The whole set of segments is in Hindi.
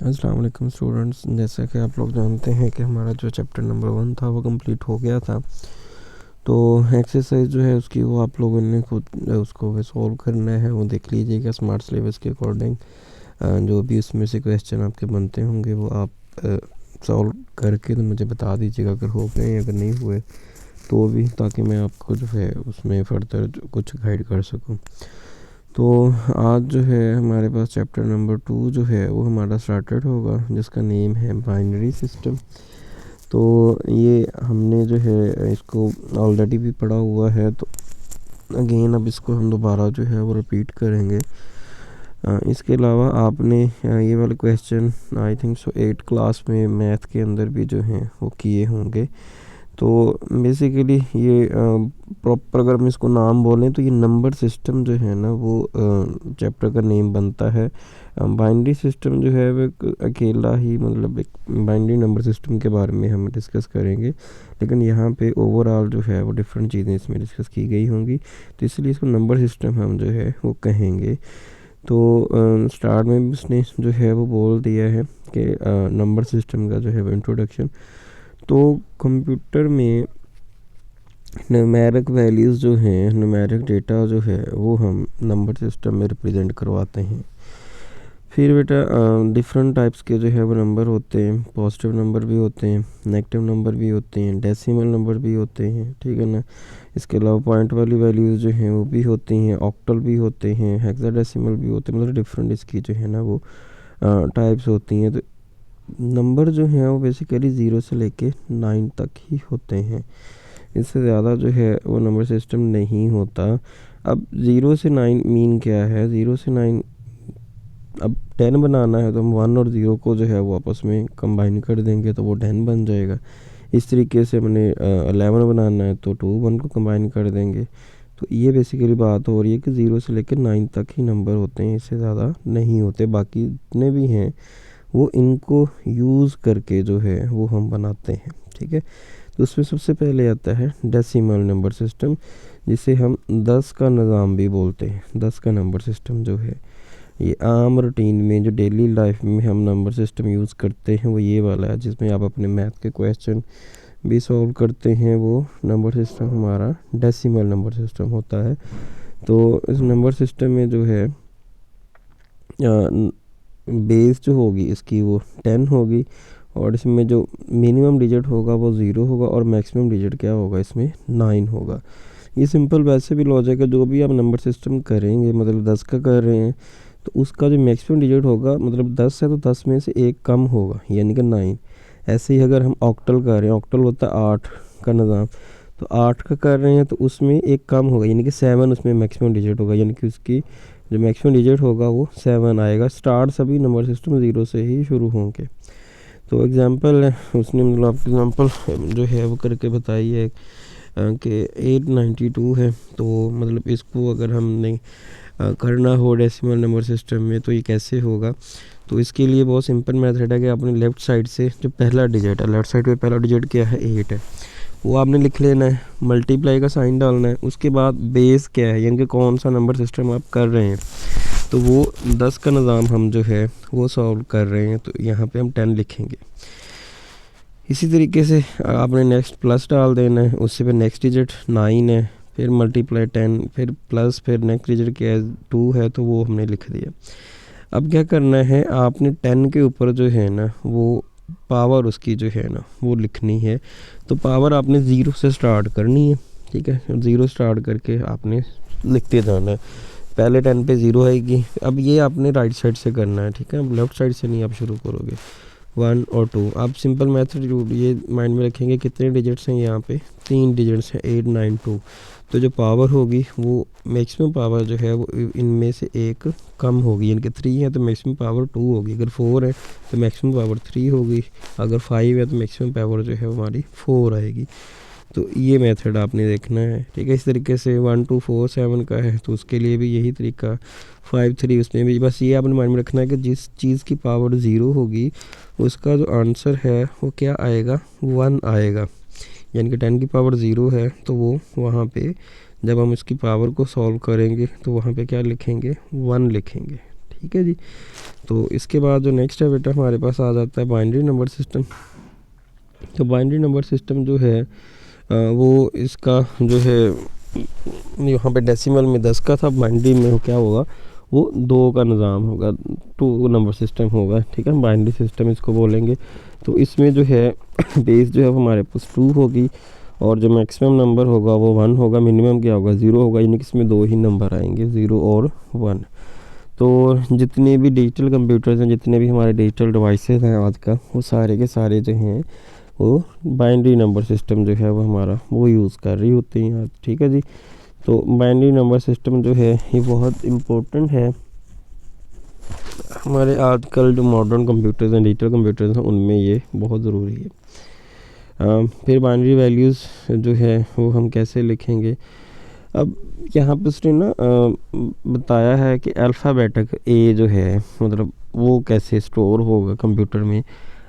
अस्सलाम वालेकुम स्टूडेंट्स। जैसा कि आप लोग जानते हैं कि हमारा जो चैप्टर नंबर 1 था वो कंप्लीट हो गया था। तो एक्सरसाइज जो है उसकी वो आप लोगों ने खुद उसको सॉल्व करना है, वो देख लीजिएगा स्मार्ट सिलेबस के अकॉर्डिंग। जो भी उसमें से क्वेश्चन आपके बनते होंगे वो आप सॉल्व करके तो मुझे बता दीजिएगा अगर हो गए, अगर नहीं हुए तो भी, ताकि मैं आपको जो है उसमें फ़र्दर कुछ गाइड कर सकूं। तो आज जो है हमारे पास चैप्टर नंबर 2 जो है वो हमारा स्टार्टेड होगा, जिसका नेम है बाइनरी सिस्टम। तो ये हमने जो है इसको ऑलरेडी भी पढ़ा हुआ है, तो अगेन अब इसको हम दोबारा जो है वो रिपीट करेंगे। इसके अलावा आपने ये वाले question I think so 8 class में मैथ के अंदर भी जो हैं वो किए होंगे। तो बेसिकली ये प्रॉपर अगर हम इसको नाम बोलें तो ये नंबर सिस्टम जो है ना वो चैप्टर का नेम बनता है। बाइनरी सिस्टम जो है वो अकेला ही, मतलब एक बाइनरी नंबर सिस्टम के बारे में हम डिस्कस करेंगे, लेकिन यहाँ पे ओवरऑल जो है वो डिफरेंट चीज़ें इसमें डिस्कस की गई होंगी, तो इसलिए इसको नंबर सिस्टम हम जो है वो कहेंगे। तो स्टार्ट में उसने जो है वो बोल दिया है कि नंबर सिस्टम का जो है वो इंट्रोडक्शन। तो कंप्यूटर में न्यूमेरिक वैल्यूज़ जो हैं, न्यूमेरिक डेटा जो है वो हम नंबर सिस्टम में रिप्रेजेंट करवाते हैं। फिर बेटा डिफरेंट टाइप्स के जो है वो नंबर होते हैं। पॉजिटिव नंबर भी होते हैं, नेगेटिव नंबर भी होते हैं, डेसिमल नंबर भी होते हैं, ठीक है ना। इसके अलावा पॉइंट वाली वैल्यूज़ जो हैं वो भी होती हैं, ऑक्टल भी होते हैं, हेक्साडेसिमल भी होते हैं, मतलब डिफरेंट इसकी जो है ना वो टाइप्स होती हैं। तो नंबर जो हैं वो बेसिकली 0 से लेके 9 तक ही होते हैं, इससे ज़्यादा जो है वो नंबर सिस्टम नहीं होता। अब 0 से 9 मीन क्या है? 0 से 9, अब 10 बनाना है तो हम 1 और 0 को जो है वो आपस में कंबाइन कर देंगे तो वो 10 बन जाएगा। इस तरीके से हमने 11 बनाना है तो 2 1 को कंबाइन कर देंगे। तो ये बेसिकली बात हो रही है कि 0 से लेकर 9 तक ही नंबर होते हैं, इससे ज़्यादा नहीं होते। बाकी जितने भी हैं वो इनको यूज़ करके जो है वो हम बनाते हैं, ठीक है। तो उसमें सबसे पहले आता है डेसिमल नंबर सिस्टम, जिसे हम 10 का निज़ाम भी बोलते हैं। 10 का नंबर सिस्टम जो है ये आम रूटीन में जो डेली लाइफ में हम नंबर सिस्टम यूज़ करते हैं वो ये वाला है, जिसमें आप अपने मैथ के क्वेश्चन भी सॉल्व करते हैं। वो नंबर सिस्टम हमारा डेसिमल नंबर सिस्टम होता है। तो इस नंबर सिस्टम में जो है बेस जो होगी इसकी वो 10 होगी, और इसमें जो मिनिमम डिजिट होगा वो 0 होगा, और मैक्सिमम डिजिट क्या होगा इसमें 9 होगा। ये सिंपल वैसे भी लॉजिक है, जो भी आप नंबर सिस्टम करेंगे, मतलब 10 का कर रहे हैं तो उसका जो मैक्सिमम डिजिट होगा, मतलब 10 है तो 10 में से एक कम होगा, यानी कि 9। ऐसे ही अगर हम ऑक्टल कर रहे हैं, ऑक्टल होता है 8 का निज़ाम, तो 8 का कर रहे हैं तो उसमें एक कम होगा, यानी कि 7 उसमें मैक्सिमम डिजिट होगा, यानी कि उसकी जो मैक्सिमम डिजिट होगा वो 7 आएगा। स्टार्ट सभी नंबर सिस्टम 0 से ही शुरू होंगे। तो एग्जांपल है उसने, मतलब आपको एग्जांपल जो है वो करके बताई है कि 892 है। तो मतलब इसको अगर हमने करना हो डेसिमल नंबर सिस्टम में तो ये कैसे होगा? तो इसके लिए बहुत सिंपल मेथड है कि आपने लेफ़्ट साइड से जो पहला डिजिट है, लेफ़्ट साइड पे पहला डिजिट क्या है? 8 है, वो आपने लिख लेना है, मल्टीप्लाई का साइन डालना है। उसके बाद बेस क्या है, यानी कि कौन सा नंबर सिस्टम आप कर रहे हैं, तो वो 10 का निज़ाम हम जो है वो सॉल्व कर रहे हैं, तो यहाँ पे हम 10 लिखेंगे। इसी तरीके से आपने नेक्स्ट प्लस डाल देना है, उससे फिर नेक्स्ट डिजिट 9 है, फिर मल्टीप्लाई 10, फिर प्लस, फिर नेक्स्ट डिजिट क्या है? 2 है, तो वो हमने लिख दिया। अब क्या करना है, आपने 10 के ऊपर जो है ना वो पावर उसकी जो है ना वो लिखनी है। तो पावर आपने 0 से स्टार्ट करनी है, ठीक है। 0 स्टार्ट करके आपने लिखते जाना है। पहले 10 पे 0 आएगी। अब ये आपने राइट साइड से करना है, ठीक है। अब लेफ़्ट साइड से नहीं आप शुरू करोगे। 1 और 2, आप सिंपल मेथड ये माइंड में रखेंगे, कितने डिजिट्स हैं यहाँ पे? 3 डिजिट्स हैं, 8 9 2। तो जो पावर होगी वो मैक्सिमम पावर जो है वो इनमें से एक कम होगी, यानी कि 3 है तो मैक्सिमम पावर 2 होगी, अगर 4 है तो मैक्सिमम पावर 3 होगी, अगर 5 है तो मैक्सिमम पावर जो है हमारी 4 आएगी। तो ये मेथड आपने देखना है, ठीक है। इस तरीके से 1 2 4 7 का है तो उसके लिए भी यही तरीका, 5 3 उसमें भी। बस ये आपने माइंड में रखना है कि जिस चीज़ की पावर 0 होगी उसका जो आंसर है वो क्या आएगा? 1 आएगा। यानी कि 10 की पावर 0 है तो वो वहाँ पे जब हम इसकी पावर को सॉल्व करेंगे तो वहाँ पे क्या लिखेंगे? 1 लिखेंगे, ठीक है जी। तो इसके बाद जो नेक्स्ट है बेटा हमारे पास आ जाता है बाइनरी नंबर सिस्टम। तो बाइनरी नंबर सिस्टम जो है वो इसका जो है यहाँ पे डेसिमल में 10 का था, बाइनरी में क्या होगा वो 2 का निज़ाम होगा, 2 नंबर सिस्टम होगा, ठीक है, बाइनरी सिस्टम इसको बोलेंगे। तो इसमें जो है बेस जो है वो हमारे पास 2 होगी और जो मैक्सिमम नंबर होगा वो 1 होगा, मिनिमम क्या होगा 0 होगा, यानी कि इसमें 2 ही नंबर आएंगे 0 और 1। तो जितने भी डिजिटल कंप्यूटर्स हैं, जितने भी हमारे डिजिटल डिवाइसेस हैं आज का, वो सारे के सारे जो हैं वो बाइनरी नंबर सिस्टम जो है वो हमारा वो यूज़ कर रही होती हैं आज, ठीक है जी। तो बाइनरी नंबर सिस्टम जो है ये बहुत इम्पोर्टेंट है हमारे आजकल जो मॉडर्न कंप्यूटर्स हैं, डिजिटल कंप्यूटर्स हैं, उनमें ये बहुत ज़रूरी है। फिर बाइनरी वैल्यूज़ जो है वो हम कैसे लिखेंगे। अब यहाँ पर उसने ना बताया है कि अल्फ़ाबेटिक ए जो है मतलब वो कैसे स्टोर होगा कंप्यूटर में।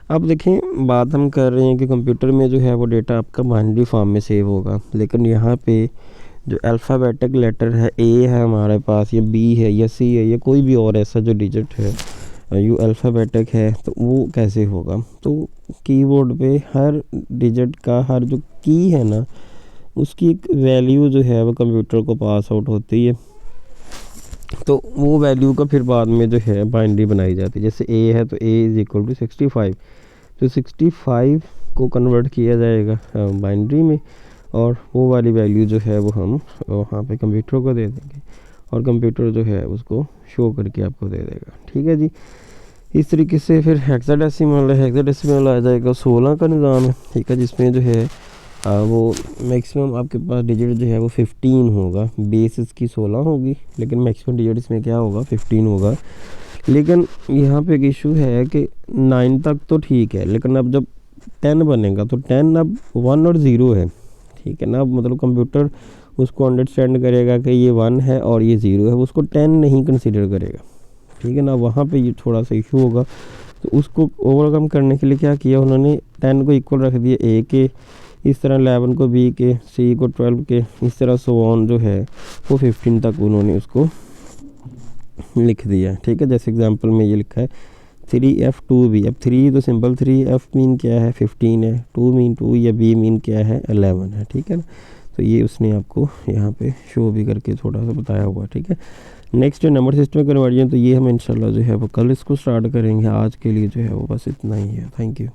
अब देखें, बात हम कर रहे हैं कि कंप्यूटर में जो है वो डेटा आपका बाइनरी फॉर्म में सेव होगा, लेकिन यहाँ पे जो अल्फ़ाबेटिक लेटर है ए है हमारे पास, या बी है या सी है या कोई भी और ऐसा जो डिजिट है यू अल्फ़ाबेटिक है, तो वो कैसे होगा। तो कीबोर्ड पे हर डिजिट का हर जो की है ना उसकी एक वैल्यू जो है वो कंप्यूटर को पास आउट होती है, तो वो वैल्यू का फिर बाद में जो है बाइनरी बनाई जाती है। जैसे ए है तो ए इज़ इक्वल टू 65, तो 65 को कन्वर्ट किया जाएगा बाइनरी में और वो वाली वैल्यू जो है वो हम वहाँ पे कंप्यूटर को दे देंगे और कंप्यूटर जो है उसको शो करके आपको दे देगा, ठीक है जी। इस तरीके से फिर हेक्साडेसिमल आ जाएगा, 16 का निज़ाम है, ठीक है, जिसमें जो है वो मैक्सिमम आपके पास डिजिट जो है वो 15 होगा, बेस इसकी 16 होगी लेकिन मैक्सिमम डिजिट इसमें क्या होगा 15 होगा। लेकिन यहाँ पे एक इशू है कि 9 तक तो ठीक है, लेकिन अब जब 10 बनेगा तो 10 अब 1 और 0 है, ठीक है ना। अब मतलब कंप्यूटर उसको अंडरस्टैंड करेगा कि ये 1 है और ये 0 है, वो उसको 10 नहीं कंसिडर करेगा, ठीक है ना। वहाँ पे ये थोड़ा सा इशू होगा, तो उसको ओवरकम करने के लिए क्या किया उन्होंने, 10 को इक्वल रख दिया ए के, इस तरह 11 को बी के, सी को 12 के, इस तरह सो ऑन जो है वो 15 तक उन्होंने उसको लिख दिया, ठीक है। जैसे एग्जांपल में ये लिखा है 3F2B। अब 3 तो सिंपल 3F मीन क्या है 15 है, 2 मीन 2 या B मीन क्या है 11 है, ठीक है ना। तो ये उसने आपको यहाँ पे शो भी करके थोड़ा सा बताया हुआ, ठीक है। नेक्स्ट नंबर सिस्टम कन्वर्जन, तो ये हम इंशाल्लाह जो है वो कल इसको स्टार्ट करेंगे। आज के लिए जो है वो बस इतना ही है। Thank you.